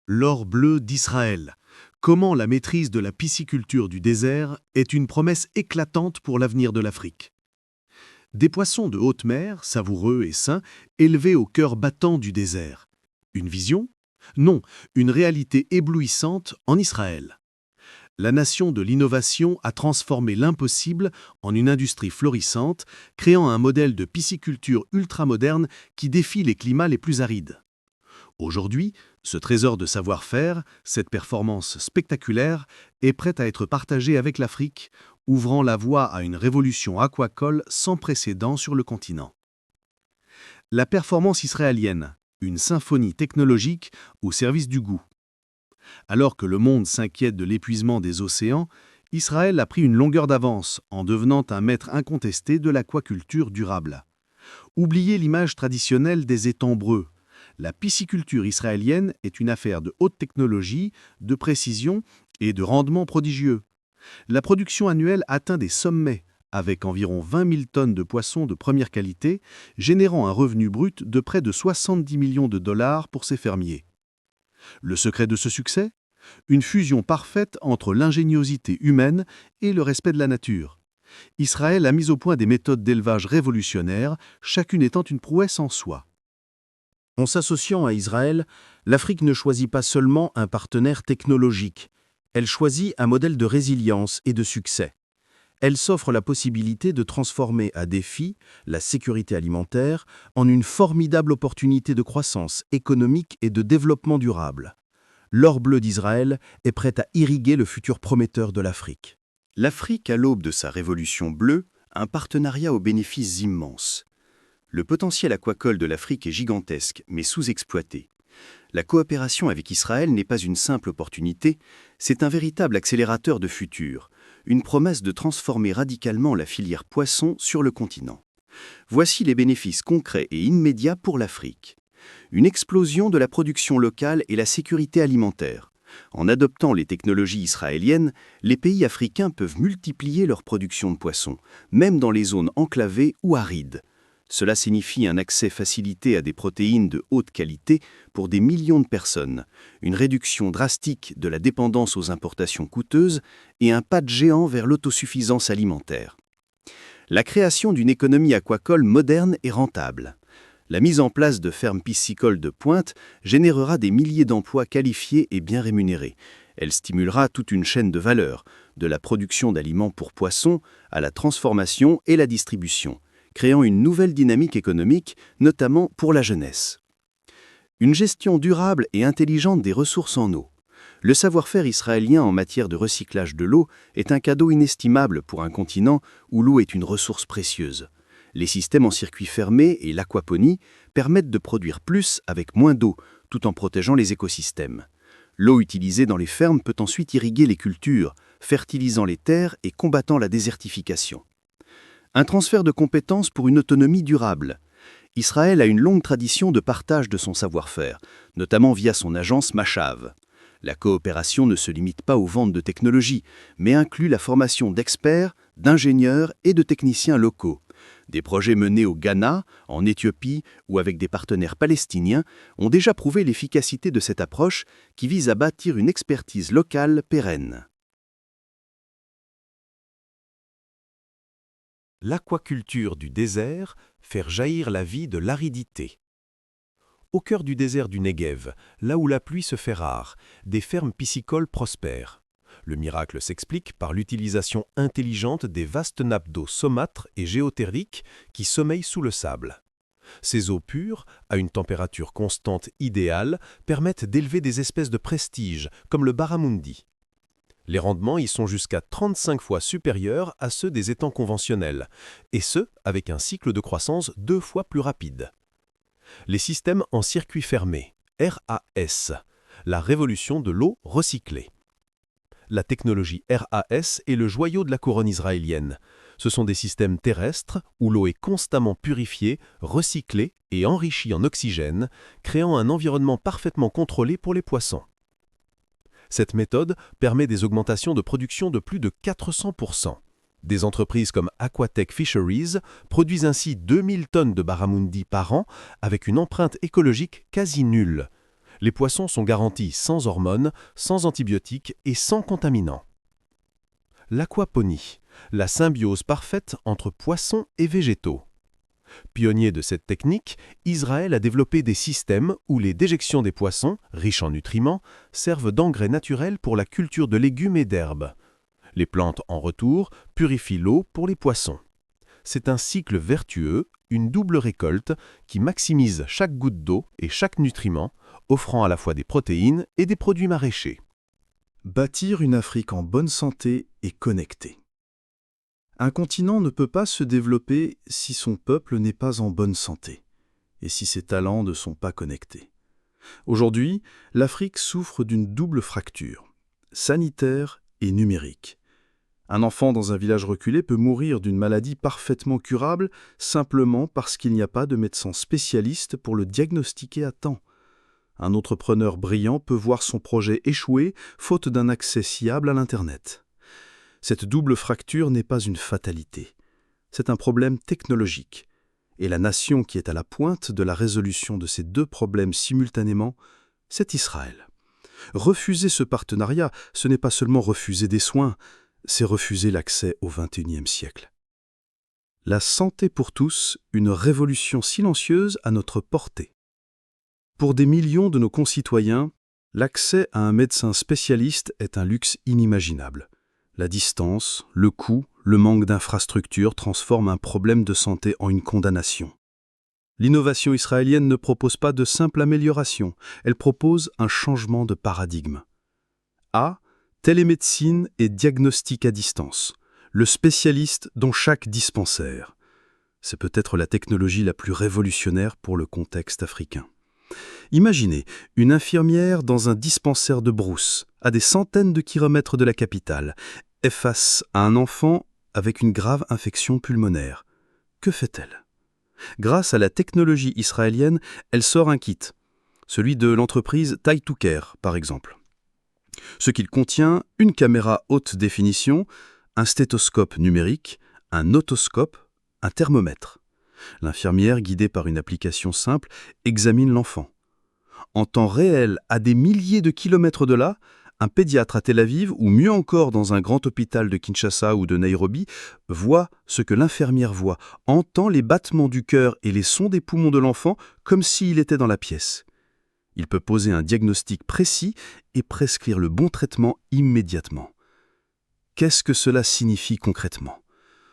L'or bleu d'Israël. Comment la maîtrise de la pisciculture du désert est une promesse éclatante pour l'avenir de l'Afrique. Des poissons de haute mer, savoureux et sains, élevés au cœur battant du désert. Une vision ? Non, une réalité éblouissante en Israël. La nation de l'innovation a transformé l'impossible en une industrie florissante, créant un modèle de pisciculture ultramoderne qui défie les climats les plus arides. Aujourd'hui, ce trésor de savoir-faire, cette performance spectaculaire, est prête à être partagée avec l'Afrique, ouvrant la voie à une révolution aquacole sans précédent sur le continent. La performance israélienne, une symphonie technologique au service du goût. Alors que le monde s'inquiète de l'épuisement des océans, Israël a pris une longueur d'avance en devenant un maître incontesté de l'aquaculture durable. Oubliez l'image traditionnelle des étangs breux. La pisciculture israélienne est une affaire de haute technologie, de précision et de rendement prodigieux. La production annuelle atteint des sommets, avec environ 20 000 tonnes de poissons de première qualité, générant un revenu brut de près de 70 millions de dollars pour ses fermiers. Le secret de ce succès ? Une fusion parfaite entre l'ingéniosité humaine et le respect de la nature. Israël a mis au point des méthodes d'élevage révolutionnaires, chacune étant une prouesse en soi. En s'associant à Israël, l'Afrique ne choisit pas seulement un partenaire technologique, elle choisit un modèle de résilience et de succès. Elle s'offre la possibilité de transformer à défi la sécurité alimentaire en une formidable opportunité de croissance économique et de développement durable. L'or bleu d'Israël est prêt à irriguer le futur prometteur de l'Afrique. L'Afrique, à l'aube de sa révolution bleue, un partenariat aux bénéfices immenses. Le potentiel aquacole de l'Afrique est gigantesque, mais sous-exploité. La coopération avec Israël n'est pas une simple opportunité, c'est un véritable accélérateur de futur, une promesse de transformer radicalement la filière poisson sur le continent. Voici les bénéfices concrets et immédiats pour l'Afrique. Une explosion de la production locale et la sécurité alimentaire. En adoptant les technologies israéliennes, les pays africains peuvent multiplier leur production de poissons, même dans les zones enclavées ou arides. Cela signifie un accès facilité à des protéines de haute qualité pour des millions de personnes, une réduction drastique de la dépendance aux importations coûteuses et un pas de géant vers l'autosuffisance alimentaire. La création d'une économie aquacole moderne et rentable. La mise en place de fermes piscicoles de pointe générera des milliers d'emplois qualifiés et bien rémunérés. Elle stimulera toute une chaîne de valeur, de la production d'aliments pour poissons à la transformation et la distribution, créant une nouvelle dynamique économique, notamment pour la jeunesse. Une gestion durable et intelligente des ressources en eau. Le savoir-faire israélien en matière de recyclage de l'eau est un cadeau inestimable pour un continent où l'eau est une ressource précieuse. Les systèmes en circuit fermé et l'aquaponie permettent de produire plus avec moins d'eau, tout en protégeant les écosystèmes. L'eau utilisée dans les fermes peut ensuite irriguer les cultures, fertilisant les terres et combattant la désertification. Un transfert de compétences pour une autonomie durable. Israël a une longue tradition de partage de son savoir-faire, notamment via son agence Machav. La coopération ne se limite pas aux ventes de technologies, mais inclut la formation d'experts, d'ingénieurs et de techniciens locaux. Des projets menés au Ghana, en Éthiopie ou avec des partenaires palestiniens ont déjà prouvé l'efficacité de cette approche qui vise à bâtir une expertise locale pérenne. L'aquaculture du désert, faire jaillir la vie de l'aridité. Au cœur du désert du Negev, là où la pluie se fait rare, des fermes piscicoles prospèrent. Le miracle s'explique par l'utilisation intelligente des vastes nappes d'eau saumâtres et géotherriques qui sommeillent sous le sable. Ces eaux pures, à une température constante idéale, permettent d'élever des espèces de prestige, comme le barramundi. Les rendements y sont jusqu'à 35 fois supérieurs à ceux des étangs conventionnels, et ce, avec un cycle de croissance 2 fois plus rapide. Les systèmes en circuit fermé, RAS, la révolution de l'eau recyclée. La technologie RAS est le joyau de la couronne israélienne. Ce sont des systèmes terrestres où l'eau est constamment purifiée, recyclée et enrichie en oxygène, créant un environnement parfaitement contrôlé pour les poissons. Cette méthode permet des augmentations de production de plus de 400%. Des entreprises comme Aquatech Fisheries produisent ainsi 2000 tonnes de barramundi par an avec une empreinte écologique quasi nulle. Les poissons sont garantis sans hormones, sans antibiotiques et sans contaminants. L'aquaponie, la symbiose parfaite entre poissons et végétaux. Pionnier de cette technique, Israël a développé des systèmes où les déjections des poissons, riches en nutriments, servent d'engrais naturels pour la culture de légumes et d'herbes. Les plantes, en retour, purifient l'eau pour les poissons. C'est un cycle vertueux, une double récolte, qui maximise chaque goutte d'eau et chaque nutriment, offrant à la fois des protéines et des produits maraîchers. Bâtir une Afrique en bonne santé et connectée. Un continent ne peut pas se développer si son peuple n'est pas en bonne santé, et si ses talents ne sont pas connectés. Aujourd'hui, l'Afrique souffre d'une double fracture, sanitaire et numérique. Un enfant dans un village reculé peut mourir d'une maladie parfaitement curable simplement parce qu'il n'y a pas de médecin spécialiste pour le diagnostiquer à temps. Un entrepreneur brillant peut voir son projet échouer faute d'un accès fiable à l'Internet. Cette double fracture n'est pas une fatalité. C'est un problème technologique. Et la nation qui est à la pointe de la résolution de ces deux problèmes simultanément, c'est Israël. Refuser ce partenariat, ce n'est pas seulement refuser des soins, c'est refuser l'accès au XXIe siècle. La santé pour tous, une révolution silencieuse à notre portée. Pour des millions de nos concitoyens, l'accès à un médecin spécialiste est un luxe inimaginable. La distance, le coût, le manque d'infrastructures transforment un problème de santé en une condamnation. L'innovation israélienne ne propose pas de simple amélioration, elle propose un changement de paradigme. A. Télémédecine et diagnostic à distance, le spécialiste dans chaque dispensaire. C'est peut-être la technologie la plus révolutionnaire pour le contexte africain. Imaginez une infirmière dans un dispensaire de brousse, à des centaines de kilomètres de la capitale, est face à un enfant avec une grave infection pulmonaire. Que fait-elle ? Grâce à la technologie israélienne, elle sort un kit, celui de l'entreprise Taïtouker par exemple. Ce qu'il contient, une caméra haute définition, un stéthoscope numérique, un otoscope, un thermomètre. L'infirmière, guidée par une application simple, examine l'enfant. En temps réel, à des milliers de kilomètres de là, un pédiatre à Tel Aviv, ou mieux encore dans un grand hôpital de Kinshasa ou de Nairobi, voit ce que l'infirmière voit, entend les battements du cœur et les sons des poumons de l'enfant comme s'il était dans la pièce. Il peut poser un diagnostic précis et prescrire le bon traitement immédiatement. Qu'est-ce que cela signifie concrètement ?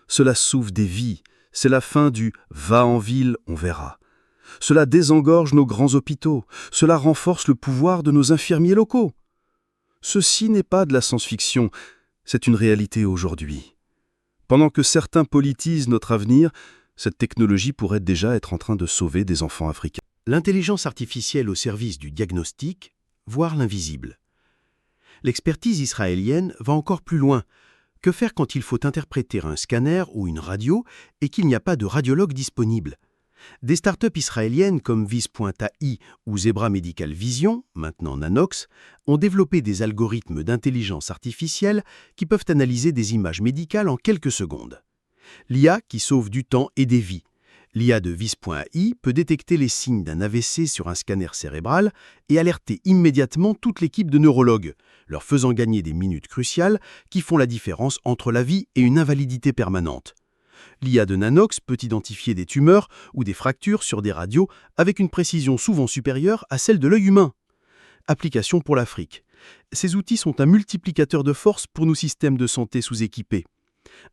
Cela sauve des vies, c'est la fin du « va en ville, on verra ». Cela désengorge nos grands hôpitaux, cela renforce le pouvoir de nos infirmiers locaux. Ceci n'est pas de la science-fiction, c'est une réalité aujourd'hui. Pendant que certains politisent notre avenir, cette technologie pourrait déjà être en train de sauver des enfants africains. L'intelligence artificielle au service du diagnostic, voire l'invisible. L'expertise israélienne va encore plus loin. Que faire quand il faut interpréter un scanner ou une radio et qu'il n'y a pas de radiologue disponible? Des startups israéliennes comme Vis.ai ou Zebra Medical Vision, maintenant Nanox, ont développé des algorithmes d'intelligence artificielle qui peuvent analyser des images médicales en quelques secondes. L'IA qui sauve du temps et des vies. L'IA de Vis.ai peut détecter les signes d'un AVC sur un scanner cérébral et alerter immédiatement toute l'équipe de neurologues, leur faisant gagner des minutes cruciales qui font la différence entre la vie et une invalidité permanente. L'IA de Nanox peut identifier des tumeurs ou des fractures sur des radios avec une précision souvent supérieure à celle de l'œil humain. Application pour l'Afrique. Ces outils sont un multiplicateur de force pour nos systèmes de santé sous-équipés.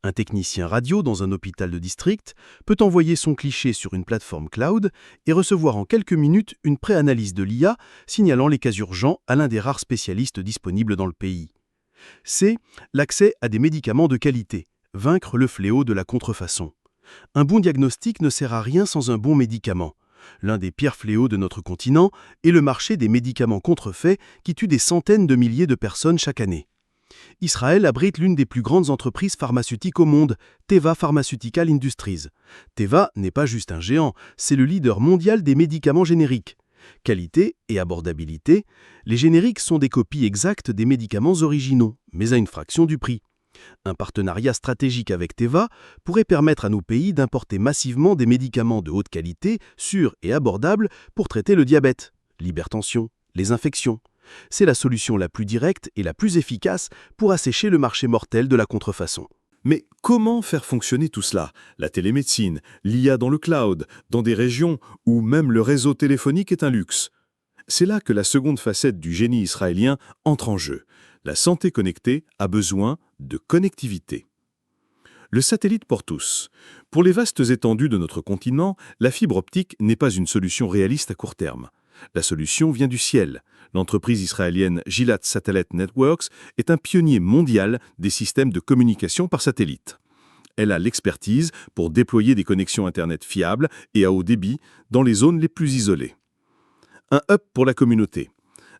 Un technicien radio dans un hôpital de district peut envoyer son cliché sur une plateforme cloud et recevoir en quelques minutes une préanalyse de l'IA signalant les cas urgents à l'un des rares spécialistes disponibles dans le pays. C'est l'accès à des médicaments de qualité. Vaincre le fléau de la contrefaçon. Un bon diagnostic ne sert à rien sans un bon médicament. L'un des pires fléaux de notre continent est le marché des médicaments contrefaits qui tue des centaines de milliers de personnes chaque année. Israël abrite l'une des plus grandes entreprises pharmaceutiques au monde, Teva Pharmaceutical Industries. Teva n'est pas juste un géant, c'est le leader mondial des médicaments génériques. Qualité et abordabilité, les génériques sont des copies exactes des médicaments originaux, mais à une fraction du prix. Un partenariat stratégique avec Teva pourrait permettre à nos pays d'importer massivement des médicaments de haute qualité, sûrs et abordables pour traiter le diabète, l'hypertension, les infections. C'est la solution la plus directe et la plus efficace pour assécher le marché mortel de la contrefaçon. Mais comment faire fonctionner tout cela? La télémédecine, l'IA dans le cloud, dans des régions où même le réseau téléphonique est un luxe. C'est là que la seconde facette du génie israélien entre en jeu. La santé connectée a besoin de connectivité. Le satellite pour tous. Pour les vastes étendues de notre continent, la fibre optique n'est pas une solution réaliste à court terme. La solution vient du ciel. L'entreprise israélienne Gilat Satellite Networks est un pionnier mondial des systèmes de communication par satellite. Elle a l'expertise pour déployer des connexions Internet fiables et à haut débit dans les zones les plus isolées. Un hub pour la communauté.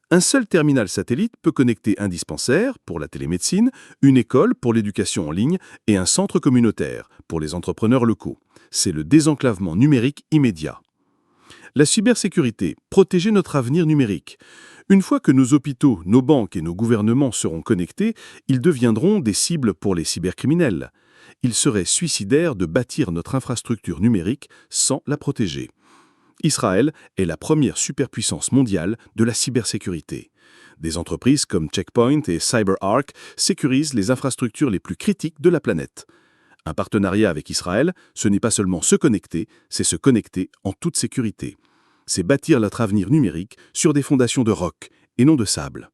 Un seul terminal satellite peut connecter un dispensaire pour la télémédecine, une école pour l'éducation en ligne et un centre communautaire pour les entrepreneurs locaux. C'est le désenclavement numérique immédiat. La cybersécurité, protéger notre avenir numérique. Une fois que nos hôpitaux, nos banques et nos gouvernements seront connectés, ils deviendront des cibles pour les cybercriminels. Il serait suicidaire de bâtir notre infrastructure numérique sans la protéger. Israël est la première superpuissance mondiale de la cybersécurité. Des entreprises comme Checkpoint et CyberArk sécurisent les infrastructures les plus critiques de la planète. Un partenariat avec Israël, ce n'est pas seulement se connecter, c'est se connecter en toute sécurité. C'est bâtir notre avenir numérique sur des fondations de roc et non de sable.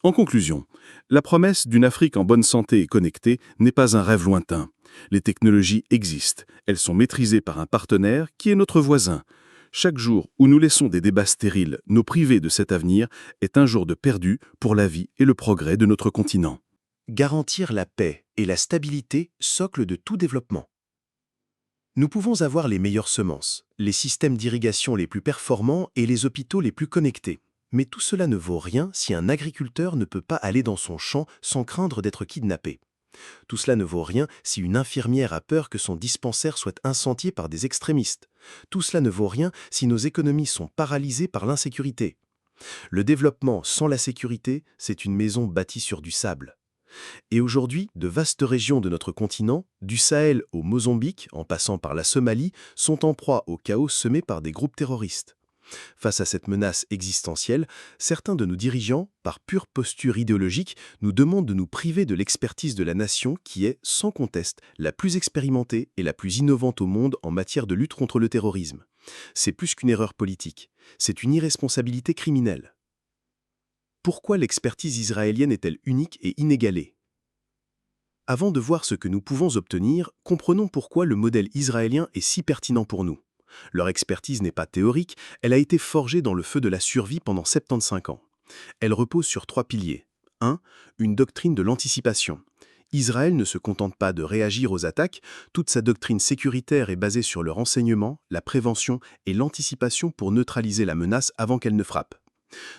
En conclusion, la promesse d'une Afrique en bonne santé et connectée n'est pas un rêve lointain. Les technologies existent, elles sont maîtrisées par un partenaire qui est notre voisin. Chaque jour où nous laissons des débats stériles nous priver de cet avenir est un jour de perdu pour la vie et le progrès de notre continent. Garantir la paix et la stabilité, socle de tout développement. Nous pouvons avoir les meilleures semences, les systèmes d'irrigation les plus performants et les hôpitaux les plus connectés. Mais tout cela ne vaut rien si un agriculteur ne peut pas aller dans son champ sans craindre d'être kidnappé. Tout cela ne vaut rien si une infirmière a peur que son dispensaire soit incendié par des extrémistes. Tout cela ne vaut rien si nos économies sont paralysées par l'insécurité. Le développement sans la sécurité, c'est une maison bâtie sur du sable. Et aujourd'hui, de vastes régions de notre continent, du Sahel au Mozambique, en passant par la Somalie, sont en proie au chaos semé par des groupes terroristes. Face à cette menace existentielle, certains de nos dirigeants, par pure posture idéologique, nous demandent de nous priver de l'expertise de la nation qui est, sans conteste, la plus expérimentée et la plus innovante au monde en matière de lutte contre le terrorisme. C'est plus qu'une erreur politique, c'est une irresponsabilité criminelle. Pourquoi l'expertise israélienne est-elle unique et inégalée? Avant de voir ce que nous pouvons obtenir, comprenons pourquoi le modèle israélien est si pertinent pour nous. Leur expertise n'est pas théorique, elle a été forgée dans le feu de la survie pendant 75 ans. Elle repose sur 3 piliers. 1. Une doctrine de l'anticipation. Israël ne se contente pas de réagir aux attaques, toute sa doctrine sécuritaire est basée sur le renseignement, la prévention et l'anticipation pour neutraliser la menace avant qu'elle ne frappe.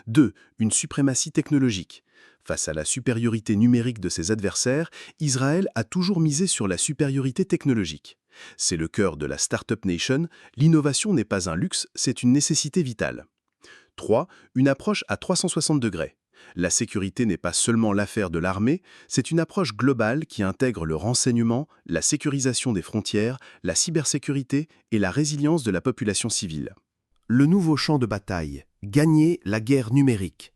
2. Une suprématie technologique. Face à la supériorité numérique de ses adversaires, Israël a toujours misé sur la supériorité technologique. C'est le cœur de la Startup Nation, l'innovation n'est pas un luxe, c'est une nécessité vitale. 3. Une approche à 360 degrés. La sécurité n'est pas seulement l'affaire de l'armée, c'est une approche globale qui intègre le renseignement, la sécurisation des frontières, la cybersécurité et la résilience de la population civile. Le nouveau champ de bataille, gagner la guerre numérique.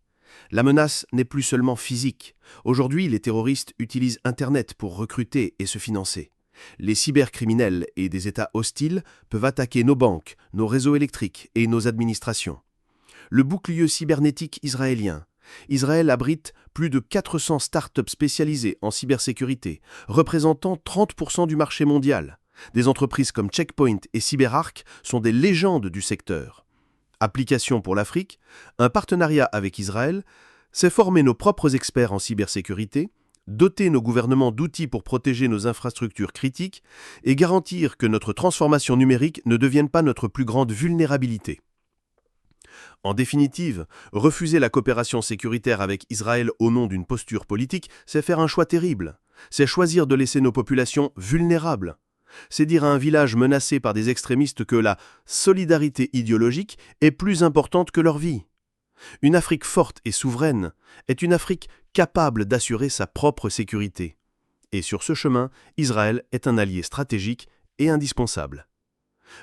La menace n'est plus seulement physique. Aujourd'hui, les terroristes utilisent Internet pour recruter et se financer. Les cybercriminels et des États hostiles peuvent attaquer nos banques, nos réseaux électriques et nos administrations. Le bouclier cybernétique israélien. Israël abrite plus de 400 startups spécialisées en cybersécurité, représentant 30% du marché mondial. Des entreprises comme Checkpoint et CyberArk sont des légendes du secteur. Application pour l'Afrique, un partenariat avec Israël, c'est former nos propres experts en cybersécurité, doter nos gouvernements d'outils pour protéger nos infrastructures critiques et garantir que notre transformation numérique ne devienne pas notre plus grande vulnérabilité. En définitive, refuser la coopération sécuritaire avec Israël au nom d'une posture politique, c'est faire un choix terrible. C'est choisir de laisser nos populations vulnérables. C'est dire à un village menacé par des extrémistes que la solidarité idéologique est plus importante que leur vie. Une Afrique forte et souveraine est une Afrique capable d'assurer sa propre sécurité. Et sur ce chemin, Israël est un allié stratégique et indispensable.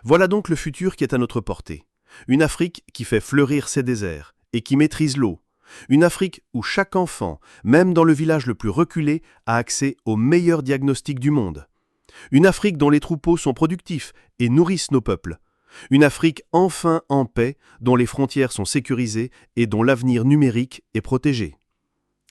Voilà donc le futur qui est à notre portée. Une Afrique qui fait fleurir ses déserts et qui maîtrise l'eau. Une Afrique où chaque enfant, même dans le village le plus reculé, a accès aux meilleurs diagnostics du monde. Une Afrique dont les troupeaux sont productifs et nourrissent nos peuples. Une Afrique enfin en paix, dont les frontières sont sécurisées et dont l'avenir numérique est protégé.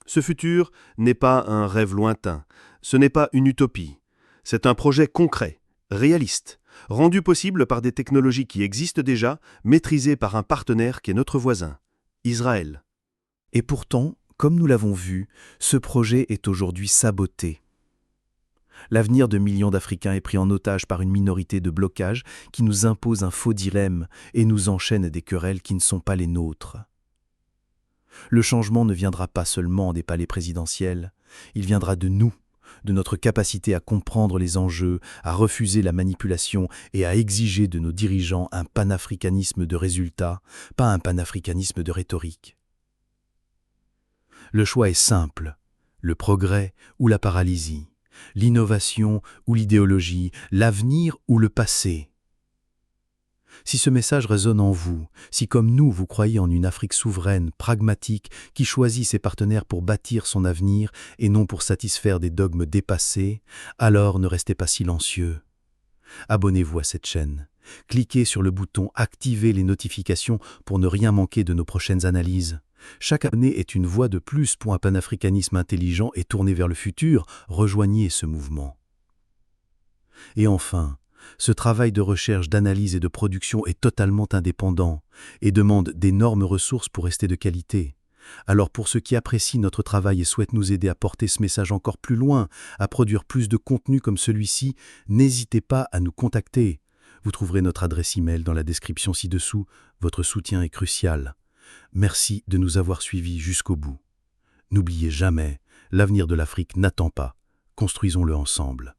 Ce futur n'est pas un rêve lointain, ce n'est pas une utopie. C'est un projet concret, réaliste, rendu possible par des technologies qui existent déjà, maîtrisées par un partenaire qui est notre voisin, Israël. Et pourtant, comme nous l'avons vu, ce projet est aujourd'hui saboté. L'avenir de millions d'Africains est pris en otage par une minorité de blocage qui nous impose un faux dilemme et nous enchaîne des querelles qui ne sont pas les nôtres. Le changement ne viendra pas seulement des palais présidentiels, il viendra de nous, de notre capacité à comprendre les enjeux, à refuser la manipulation et à exiger de nos dirigeants un panafricanisme de résultats, pas un panafricanisme de rhétorique. Le choix est simple, le progrès ou la paralysie. L'innovation ou l'idéologie, l'avenir ou le passé. Si ce message résonne en vous, si comme nous vous croyez en une Afrique souveraine, pragmatique, qui choisit ses partenaires pour bâtir son avenir et non pour satisfaire des dogmes dépassés, alors ne restez pas silencieux. Abonnez-vous à cette chaîne. Cliquez sur le bouton « Activer les notifications » pour ne rien manquer de nos prochaines analyses. Chaque abonné est une voix de plus pour un panafricanisme intelligent et tourné vers le futur. Rejoignez ce mouvement. Et enfin, ce travail de recherche, d'analyse et de production est totalement indépendant et demande d'énormes ressources pour rester de qualité. Alors pour ceux qui apprécient notre travail et souhaitent nous aider à porter ce message encore plus loin, à produire plus de contenu comme celui-ci, n'hésitez pas à nous contacter. Vous trouverez notre adresse email dans la description ci-dessous. Votre soutien est crucial. Merci de nous avoir suivis jusqu'au bout. N'oubliez jamais, l'avenir de l'Afrique n'attend pas. Construisons-le ensemble.